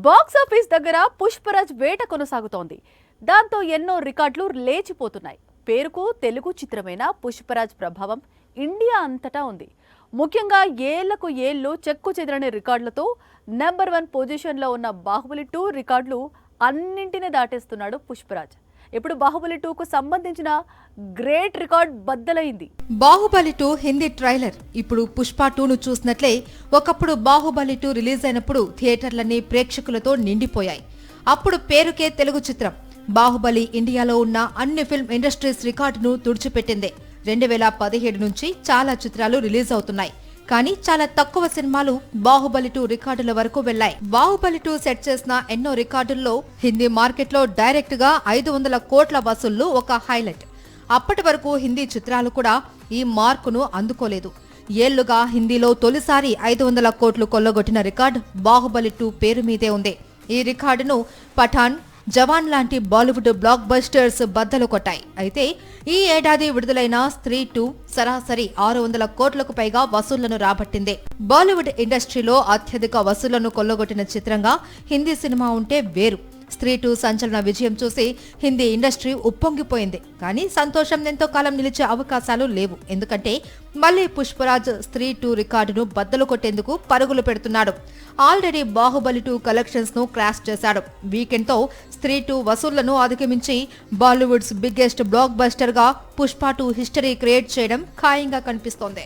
Box office దగ్గర పుష్పరాజ్ వేట కొనసాగుతోంది. దాంతో ఎన్నో రికార్డులు లేచిపోతున్నాయి. పేరుకు తెలుగు చిత్రమైన పుష్పరాజ్ ప్రభావం ఇండియా అంతటా ఉంది. ముఖ్యంగా ఏళ్లకు ఏళ్లు చెక్కు చెదరని రికార్డులతో నెంబర్ 1 పొజిషన్లో ఉన్న బాహుబలి 2 రికార్డులు అన్నింటినీ దాటేస్తున్నాడు పుష్పరాజ్. ఇప్పుడు బాహుబలి 2కు సంబంధించిన గ్రేట్ రికార్డ్ బద్దలైంది. బాహుబలి 2 హిందీ ట్రైలర్ ఇప్పుడు పుష్ప 2ను చూసినట్లే ఒకప్పుడు బాహుబలి 2 రిలీజ్ అయినప్పుడు థియేటర్లన్నీ ప్రేక్షకులతో నిండిపోయాయి. అప్పుడు పేరుకే తెలుగు చిత్రం. బాహుబలి ఇండియాలో ఉన్న అన్ని ఫిల్మ్ ఇండస్ట్రీస్ రికార్డును తుడిచిపెట్టిందే. 2017 నుంచి చాలా చిత్రాలు రిలీజ్ అవుతున్నాయి. కానీ చాలా తక్కువ సినిమాలు బాహుబలి 2 రికార్డుల వరకు వెళ్లాయి. బాహుబలి 2 సెట్ చేసిన ఎన్నో రికార్డుల్లో హిందీ మార్కెట్లో డైరెక్ట్ గా 500 కోట్ల వసూళ్లు ఒక హైలైట్. అప్పటి వరకు హిందీ చిత్రాలు కూడా ఈ మార్కును అందుకోలేదు. ఏళ్లుగా హిందీలో తొలిసారి 500 కోట్లు కొల్లగొట్టిన రికార్డు బాహుబలి 2 పేరు మీదే ఉంది. ఈ రికార్డును పఠాన్, జవాన్ లాంటి బాలీవుడ్ బ్లాక్ బస్టర్స్ బద్దలు కొట్టాయి. అయితే ఈ ఏడాది విడుదలైన స్త్రీ 2 సరాసరి 600 కోట్లకు పైగా వసూళ్లను రాబట్టింది. బాలీవుడ్ ఇండస్ట్రీలో అత్యధిక వసూళ్లను కొల్లగొట్టిన చిత్రంగా హిందీ సినిమా ఉంటే వేరు. స్త్రీ 2 సంచలన విజయం చూసి హిందీ ఇండస్ట్రీ ఉప్పొంగిపోయింది. కానీ సంతోషం ఎంతో కాలం నిలిచే అవకాశాలు లేవు. ఎందుకంటే మళ్లీ పుష్పరాజ్ స్త్రీ 2 రికార్డును బద్దలు కొట్టేందుకు పరుగులు పెడుతున్నాడు. ఆల్రెడీ బాహుబలి 2 కలెక్షన్స్ ను క్రాష్ చేశాడు. వీకెండ్ తో స్త్రీ 2 వసూళ్లను అధిగమించి బాలీవుడ్స్ బిగ్గెస్ట్ బ్లాక్ బస్టర్ గా పుష్ప 2 హిస్టరీ క్రియేట్ చేయడం ఖాయంగా కనిపిస్తోంది.